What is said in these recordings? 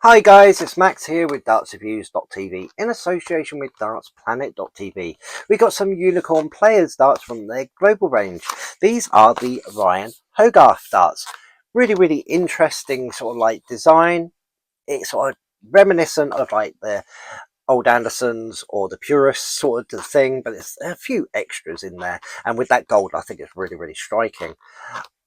Hi guys, it's Max here with dartsreviews.tv in association with dartsplanet.tv. We got some unicorn players darts from their global range. These are the Ryan Hogarth darts. Really interesting sort of like design. It's sort of reminiscent of like the old Andersons or the Purists sort of thing, but it's a few extras in there. And with that gold, I think it's really striking.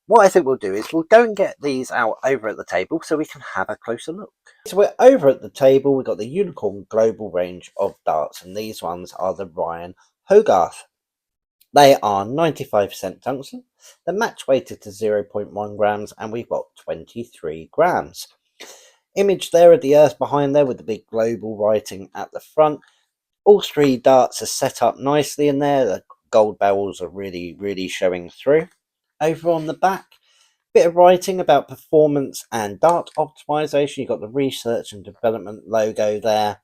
What I think we'll do is we'll go and get these out over at the table so we can have a closer look. So we're over at the table, we've got the Unicorn Global range of darts, and these ones are the Ryan Hogarth. They are 95% tungsten, they're match weighted to 0.1 grams, and we've got 23 grams. Image there of the earth behind there with the big global writing at the front. All three darts are set up nicely in there, the gold barrels are really showing through. Over on the back, bit of writing about performance and dart optimization. You've got the research and development logo there.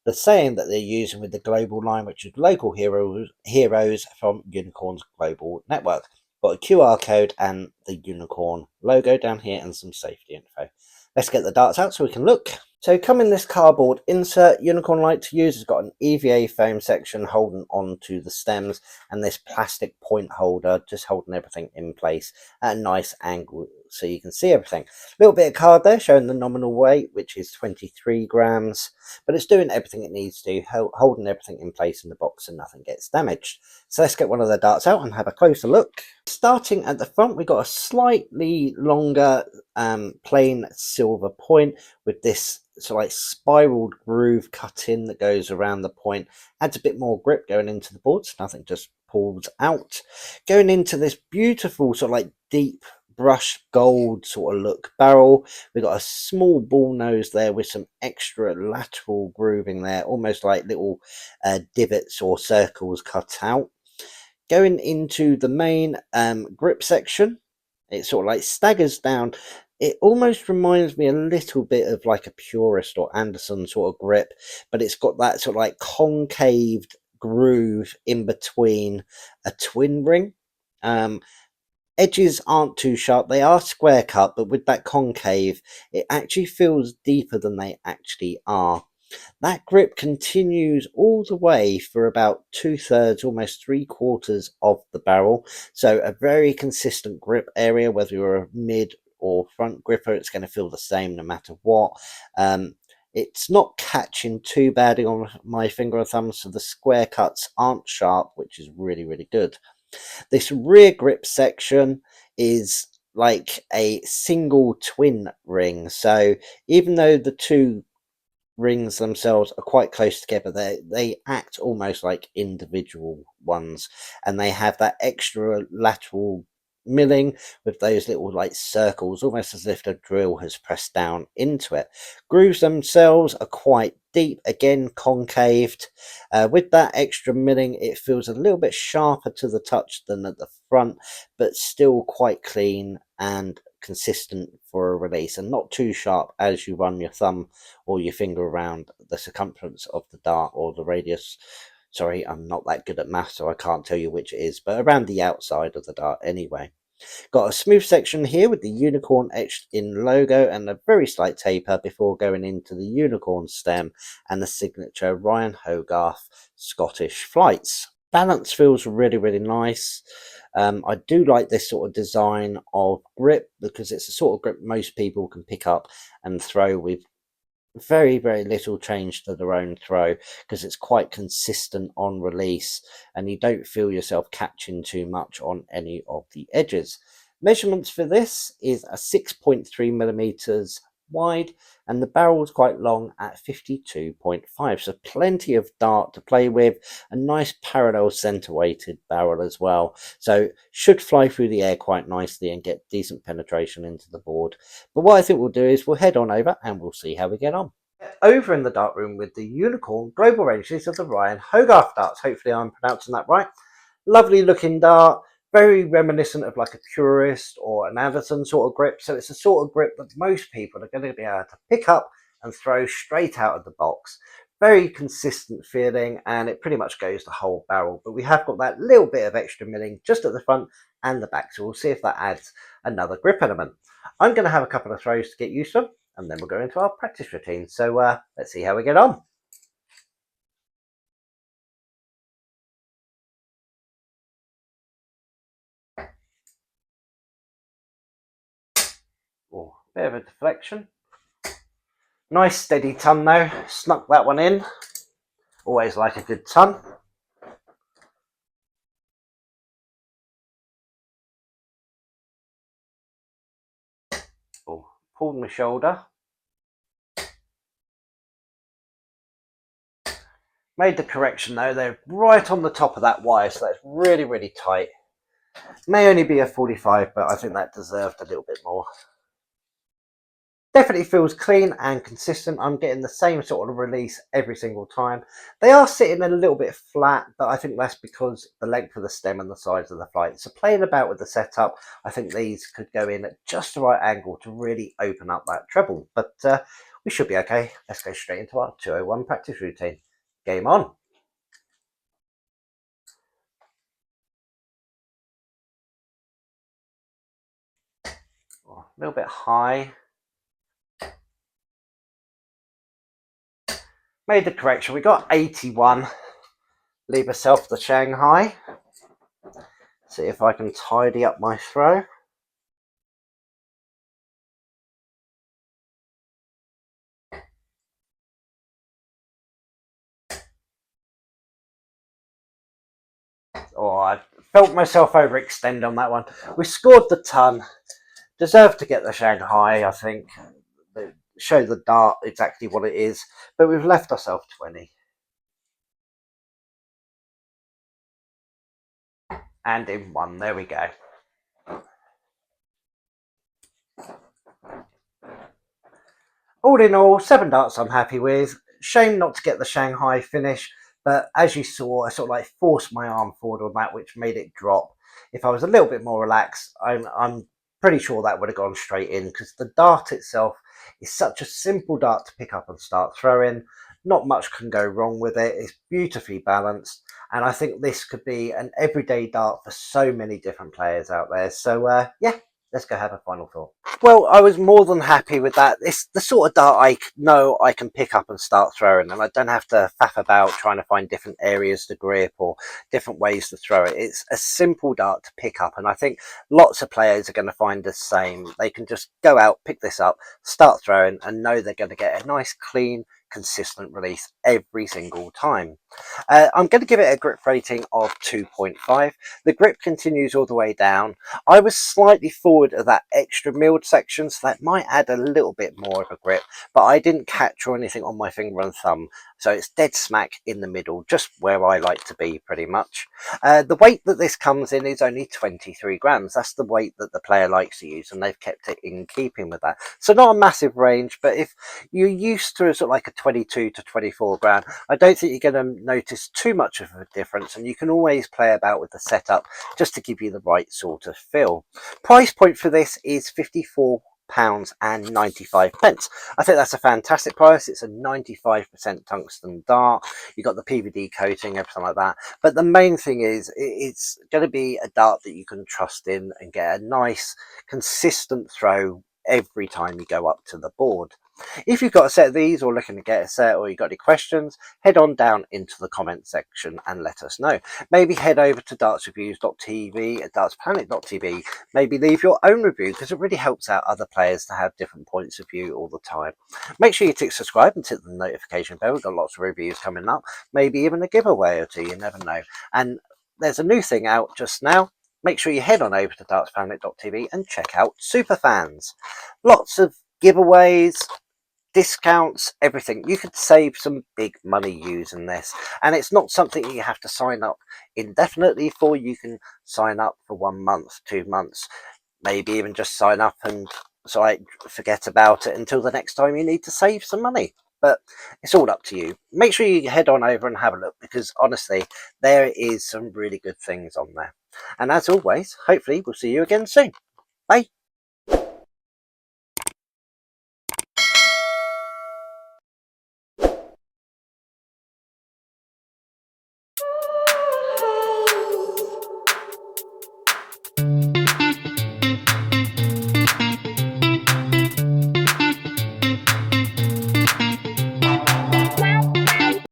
The saying that they're using with the global line, which is local heroes from Unicorn's global network. Got a QR code and the Unicorn logo down here and some safety info. Let's get the darts out so we can look. So come in this cardboard insert. Unicorn like to use has got an EVA foam section holding on to the stems and this plastic point holder just holding everything in place at a nice angle so you can see everything. A little bit of card there showing the nominal weight, which is 23 grams, but it's doing everything it needs to, holding everything in place in the box and nothing gets damaged. So let's get one of the darts out and have a closer look. Starting at the front, we've got a slightly longer plain silver point with this sort of like spiraled groove cut in that goes around the point. Adds a bit more grip going into the board so nothing just pulls out. Going into this beautiful sort of like deep brush gold sort of look barrel. We've got a small ball nose there with some extra lateral grooving there, almost like little divots or circles cut out. Going into the main grip section, it sort of like staggers down. It almost reminds me a little bit of like a Purist or Anderson sort of grip, but it's got that sort of like concaved groove in between a twin ring. Edges aren't too sharp, they are square cut, but with that concave, it actually feels deeper than they actually are. That grip continues all the way for about 2/3, almost 3/4 of the barrel. So a very consistent grip area, whether you're a mid or front gripper, it's going to feel the same no matter what. It's not catching too badly on my finger or thumb, so the square cuts aren't sharp, which is really good. This rear grip section is like a single twin ring. So even though the two rings themselves are quite close together, they act almost like individual ones, and they have that extra lateral milling with those little like circles, almost as if the drill has pressed down into it. Grooves themselves are quite deep, again concaved. With that extra milling, it feels a little bit sharper to the touch than at the front, but still quite clean and consistent for a release, and not too sharp as you run your thumb or your finger around the circumference of the dart or the radius. Sorry, I'm not that good at math, so I can't tell you which it is, but around the outside of the dart anyway. Got a smooth section here with the unicorn etched in logo and a very slight taper before going into the unicorn stem and the signature Ryan Hogarth Scottish flights. Balance feels really nice. I do like this sort of design of grip because it's a sort of grip most people can pick up and throw with very little change to their own throw, because it's quite consistent on release and you don't feel yourself catching too much on any of the edges. Measurements for this is a 6.3 millimeters wide, and the barrel is quite long at 52.5, so plenty of dart to play with. A nice parallel center weighted barrel as well, so should fly through the air quite nicely and get decent penetration into the board. But what I think we'll do is we'll head on over and we'll see how we get on. Over in the dart room with the Unicorn Global range, these are the Ryan Hogarth darts. Hopefully I'm pronouncing that right. Lovely looking dart, very reminiscent of like a Purist or an Anderson sort of grip. So it's a sort of grip that most people are going to be able to pick up and throw straight out of the box. Very consistent feeling, and it pretty much goes the whole barrel. But we have got that little bit of extra milling just at the front and the back, so we'll see if that adds another grip element. I'm going to have a couple of throws to get used to. and then we'll go into our practice routine. So let's see how we get on. Oh, bit of a deflection. Nice steady ton though, snuck that one in. Always like a good ton. Oh, pulled my shoulder. Made the correction though, they're right on the top of that wire, so that's really, really tight. May only be a 45, but I think that deserved a little bit more. Definitely feels clean and consistent. I'm getting the same sort of release every single time. They are sitting a little bit flat, but I think that's because the length of the stem and the size of the flight. So playing about with the setup, I think these could go in at just the right angle to really open up that treble. But we should be okay. Let's go straight into our 201 practice routine. Game on. Oh, a little bit high. Made the correction. We got 81. Leave myself the Shanghai. See if I can tidy up my throw. Oh, I felt myself overextend on that one. We scored the ton. Deserved to get the Shanghai, I think. Show the dart exactly what it is. But we've left ourselves 20. And in one. There we go. All in all, 7 darts I'm happy with. Shame not to get the Shanghai finish. But as you saw, I sort of like forced my arm forward on that, which made it drop. If I was a little bit more relaxed, I'm pretty sure that would have gone straight in, because the dart itself is such a simple dart to pick up and start throwing. Not much can go wrong with it. It's beautifully balanced, and I think this could be an everyday dart for so many different players out there. So yeah, let's go have a final thought. Well, I was more than happy with that. It's the sort of dart I know I can pick up and start throwing, and I don't have to faff about trying to find different areas to grip or different ways to throw it. It's a simple dart to pick up, and I think lots of players are going to find the same. They can just go out, pick this up, start throwing, and know they're going to get a nice, clean, consistent release every single time. I'm going to give it a grip rating of 2.5. The grip continues all the way down. I was slightly forward of that extra milled section, so that might add a little bit more of a grip, but I didn't catch or anything on my finger and thumb, so it's dead smack in the middle, just where I like to be pretty much. The weight that this comes in is only 23 grams. That's the weight that the player likes to use, and they've kept it in keeping with that. So not a massive range, but if you're used to sort of like a 22 to 24 gram, I don't think you're going to notice too much of a difference, and you can always play about with the setup just to give you the right sort of feel. Price point for this is £54.95. I think that's a fantastic price. It's a 95% tungsten dart. You got the PVD coating, everything like that. But the main thing is it's going to be a dart that you can trust in and get a nice, consistent throw every time you go up to the board. If you've got a set of these or looking to get a set, or you've got any questions, head on down into the comment section and let us know. Maybe head over to dartsreviews.tv and dartsplanet.tv. Maybe leave your own review, because it really helps out other players to have different points of view all the time. Make sure you tick subscribe and tick the notification bell. We've got lots of reviews coming up, maybe even a giveaway or two, you never know. And there's a new thing out just now. Make sure you head on over to dartsplanet.tv and check out Superfans. Lots of giveaways, discounts, everything. You could save some big money using this, and it's not something you have to sign up indefinitely for. You can sign up for 1 month, 2 months, maybe even just sign up and so I forget about it until the next time you need to save some money. But it's all up to you. Make sure you head on over and have a look, because honestly, there is some really good things on there. And as always, hopefully we'll see you again soon. Bye.